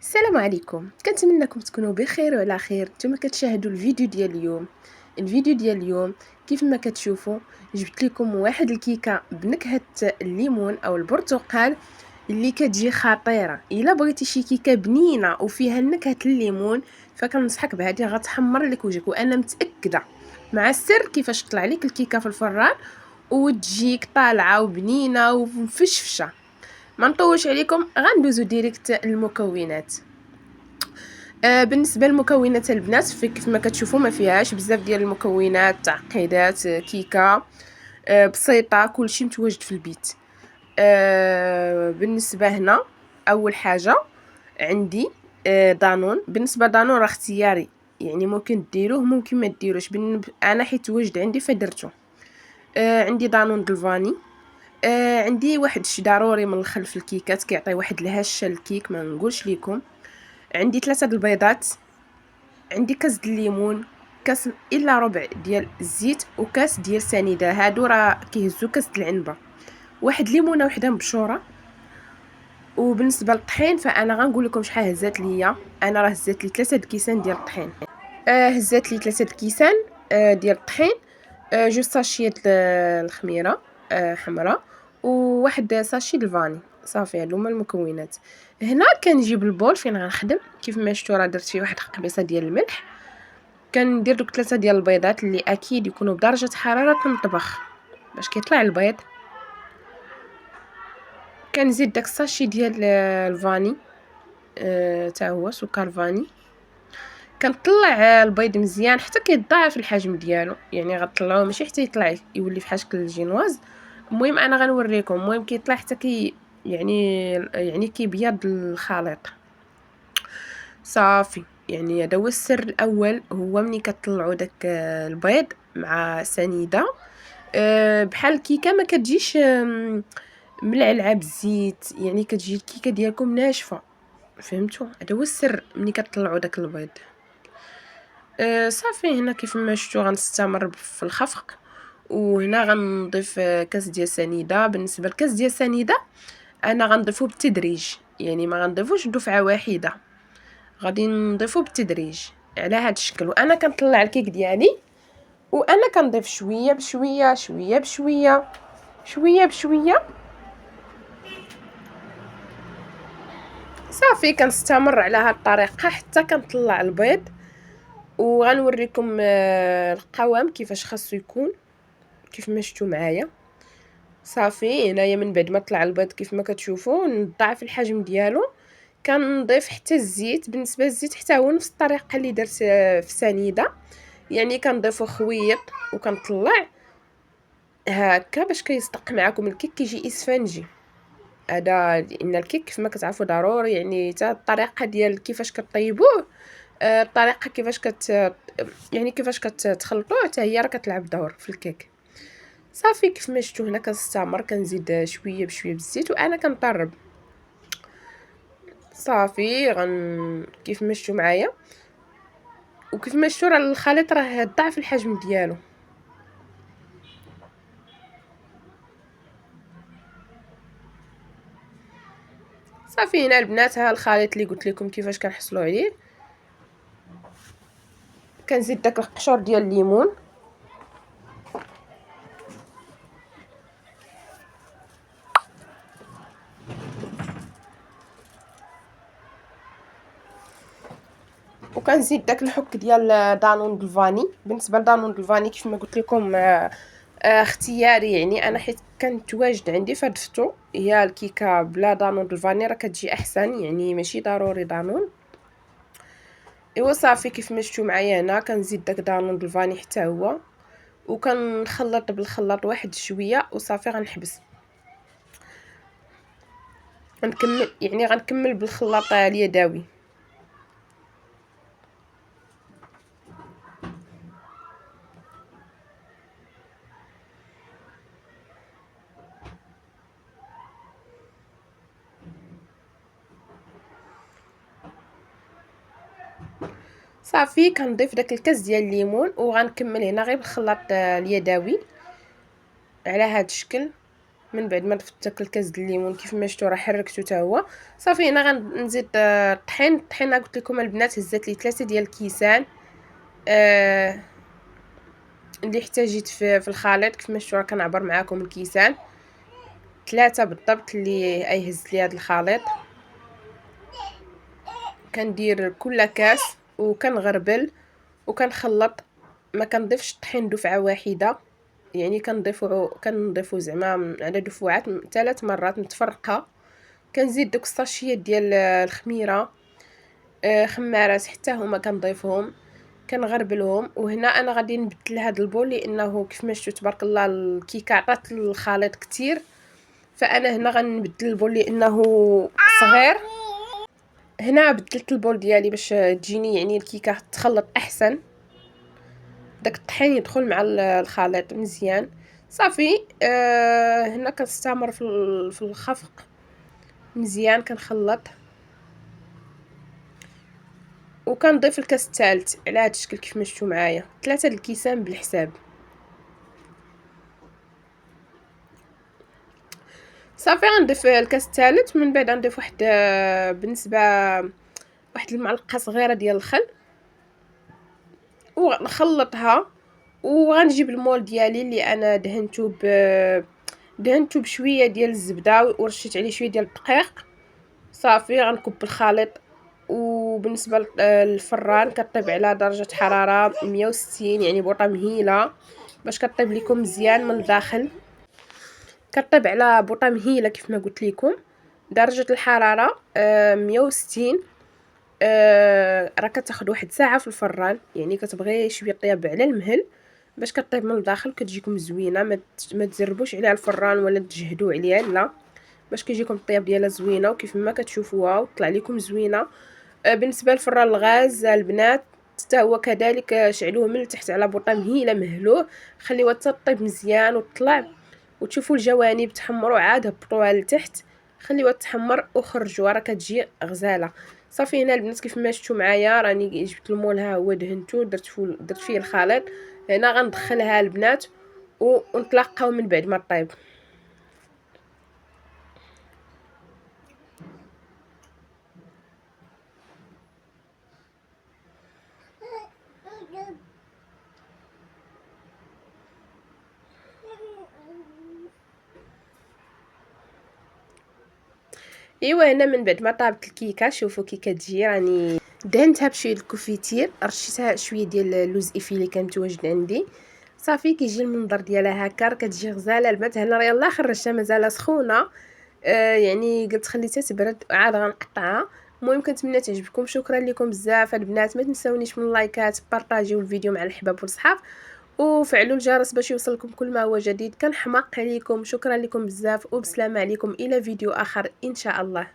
السلام عليكم، كنتمنىكم تكونوا بخير وعلى خير. نتوما كتشاهدوا الفيديو ديال اليوم. كيف ما كتشوفوا جبت لكم واحد الكيكه بنكهه الليمون او البرتقال اللي كتجي خطيره. الا بغيتي شي كيكه بنينه وفيها نكهه الليمون فكنصحك بهذه، غتحمر لك وجهك، وانا متاكده مع السر كيفاش تطلع لك الكيكه في الفران وتجيك طالعه وبنينه ومفشفشه. ما نطولش عليكم، غندوزو ديريكت المكونات. بالنسبه للمكونات البنات، في كيف ما كتشوفوا ما فيهاش بزاف ديال المكونات تعقيدات. كيكه بسيطه، كلشي متواجد في البيت. بالنسبه هنا اول حاجه عندي دانون. بالنسبه دانون راه اختياري، يعني ممكن ديروه ممكن ما ديروش. انا حيت واجد عندي فدرته. عندي دانون دلفاني. عندي واحد الشي ضروري من الخلف الكيكات كيعطي واحد الهشه للكيك ما نقولش لكم. عندي 3 البيضات. عندي كاس ديال الليمون، كاس الا ربع ديال الزيت، وكاس ديال سنيده. هادو راه كيهزوا كاس ديال العنبه. واحد ليمونه وحده مبشوره. وبالنسبه للطحين فانا غنقول لكم شحال هزات ليا. انا راه هزات لي 3 كيسان ديال الطحين. هزات لي 3 كيسان ديال الطحين. جوج ساشي د الخميره حمراء، وواحد ساشي د الفاني. صافي هادو هما المكونات. هنا كنجيب البول فين غنخدم. كيف ما شفتوا راه درت فيه واحد قبيصه ديال الملح. كندير دوك 3 ديال البيضات اللي اكيد يكونوا بدرجه حراره المطبخ باش كيطلع البيض. كنزيد داك الساشي ديال الفاني، تا هو سكر فاني. كنطلع البيض مزيان حتى كيتضاعف الحجم ديالو، يعني غطلعوه ماشي حتى يطلع يولي في شكل الجينواز. المهم انا غنوريكم. المهم كيطلع حتى يعني كيبيض الخليط. صافي، يعني هذا هو السر الاول، هو ملي كتطلعوا داك البيض مع سنيده. بحال الكيكه ما كتجيش ملعلعه بالزيت، يعني كتجي الكيكه ديالكم ناشفه. فهمتوا؟ هذا هو السر ملي كتطلعوا داك البيض. صافي هنا كيف ما شفتوا غنستمر في الخفق. وهنا غنضيف كاس ديال سنيده. بالنسبه لكاس ديال سنيده انا غنضيفو بالتدريج، يعني ما غنضيفوش دفعه واحده، غادي نضيفو بالتدريج على هذا الشكل. وانا كنطلع الكيك ديالي وانا كنضيف شويه بشويه شويه بشويه شويه بشويه. صافي كنستمر على هذه الطريقه حتى كنطلع البيض. وغنوريكم القوام كيفاش خاصو يكون كيف ما شفتوا معايا. صافي هنايا من بعد ما طلع البيض كيف ما كتشوفوا نضاعف الحجم ديالو. كنضيف حتى الزيت. بالنسبه للزيت حتى هو نفس الطريقه اللي درت في سنيده، يعني كنضيفو خويط وكنطلع هكا باش كيصدق معكم الكيك كيجي اسفنجي. هذا لان الكيك كيف ما كتعرفوا ضروري يعني حتى الطريقه ديال كيفاش كطيبوه، الطريقه كيفاش يعني كيفاش كتخلطوه حتى هي راه كتلعب دور في الكيك. صافي كيف ما شفتوا هنا كنستمر كنزيد شويه بشويه بالزيت وانا كنطرب. صافي كيف ما شفتوا معايا وكيف ما شفتوا راه الخليط راه ضعف الحجم ديالو. صافي هنا البنات ها الخليط اللي قلت لكم كيفاش كنحصلوا عليه. كنزيد داك القشور ديال الليمون. وكنزيد داك الحك ديال دانون دلفاني. بالنسبه لدانون دلفاني كيف ما قلت لكم اختياري، يعني انا حيت كانت واجد عندي فضفتو. هي الكيكه بلا دانون دلفاني راه كتجي احسن، يعني ماشي ضروري دانون. ايوا صافي كيف ما شفتوا معايا هنا كنزيد داك دانون دلفاني حتى هو، وكنخلط بالخلاط واحد شويه وصافي غنحبس. غنكمل بالخلاط اليدوي. صافي كنضيف داك الكاس ديال الليمون وغنكمل هنا غير بالخلاط اليدوي على هذا الشكل. من بعد ما ضفت داك الكاس د الليمون كيف ما شفتوا راه حركته حتى هو صافي. هنا غنزيد الطحين قلت لكم البنات هزات لي 3 ديال الكيسان اللي احتاجيت في الخليط. كيف ما شفتوا راه كنعبر معكم الكيسان 3 بالضبط اللي هزت لي هذا الخليط. كندير كل كاس وكنغربل وكنخلط، ما كنضيفش الطحين دفعه واحده، يعني كنضيفو زعما على دفعات 3 مرات متفرقه. كنزيد دوك الساشيات ديال الخميره خمارات حتى هما كنضيفهم كنغربلهم. وهنا انا غادي نبدل هذا البول لانه كيف ما شفتوا تبارك الله الكيكه عطات الخليط كتير، فانا هنا غنبدل البول لانه صغير. هنا بدلت البول ديالي باش تجيني يعني الكيكه تخلط احسن، داك الطحين يدخل مع الخليط مزيان صافي. هنا كنستمر في الخفق مزيان كنخلط وكنضيف الكاس الثالث على هذا الشكل كيف ما شفتوا معايا 3 الكيسان بالحساب صافي. غنضيف الكاس الثالث من بعد غنضيف واحد بالنسبه واحد المعلقه صغيره ديال الخل ونخلطها. وغنجيب المول ديالي اللي انا دهنته بشويه ديال الزبده ورشيت عليه شويه ديال الدقيق صافي. غنكب الخليط وبالنسبه للفران كطيب على درجه حراره 160 يعني بوطه مهيله باش كطيب لكم مزيان من الداخل. كطيب على بوطه مهيله كيف ما قلت لكم درجه الحراره 160. راه كتاخذ واحد ساعه في الفران، يعني كتبغي شويه طياب على المهل باش كطيب من الداخل كتجيكم زوينه. ما تزربوش عليها الفران ولا تجهدوا عليها، لا، باش كيجيكم الطياب ديالها زوينه وكيف ما كتشوفوها وطلع لكم زوينه. بالنسبه للفران الغاز البنات حتى هو كذلك شعلوه من التحت على بوطه مهيله مهلوه خليوها تطيب مزيان وتطلع وتشوفوا الجوانب تحمروا عاد هبطوها لتحت خليوها تحمر وخرجوا راه كتجي غزاله صافي. هنا البنات كيف ما شفتوا معايا راني جبت المول ها هو دهنته درت فيه الخليط. هنا غندخلها البنات ونتلاقاو من بعد ما طيب. ايوا هنا من بعد ما طابت الكيكه شوفوا كي كتجي راني دهنتها بشويه الكوفيتير رشيتها شويه ديال اللوز ايفي اللي كان متواجد عندي صافي. كيجي المنظر ديالها هكا كتجي غزاله البنات. هنا راه يلاه خرجتها مازال سخونه يعني قلت خليتها تبرد عاد غنقطعها. المهم كنتمنى تعجبكم. شكرا لكم بزاف البنات، ما تنساونيش من اللايكات بارطاجيو الفيديو مع الحباب والصحاب وفعلوا الجرس باش يوصلكم كل ما هو جديد. كنحماق عليكم، شكرا لكم بزاف وبسلامه عليكم الى فيديو اخر ان شاء الله.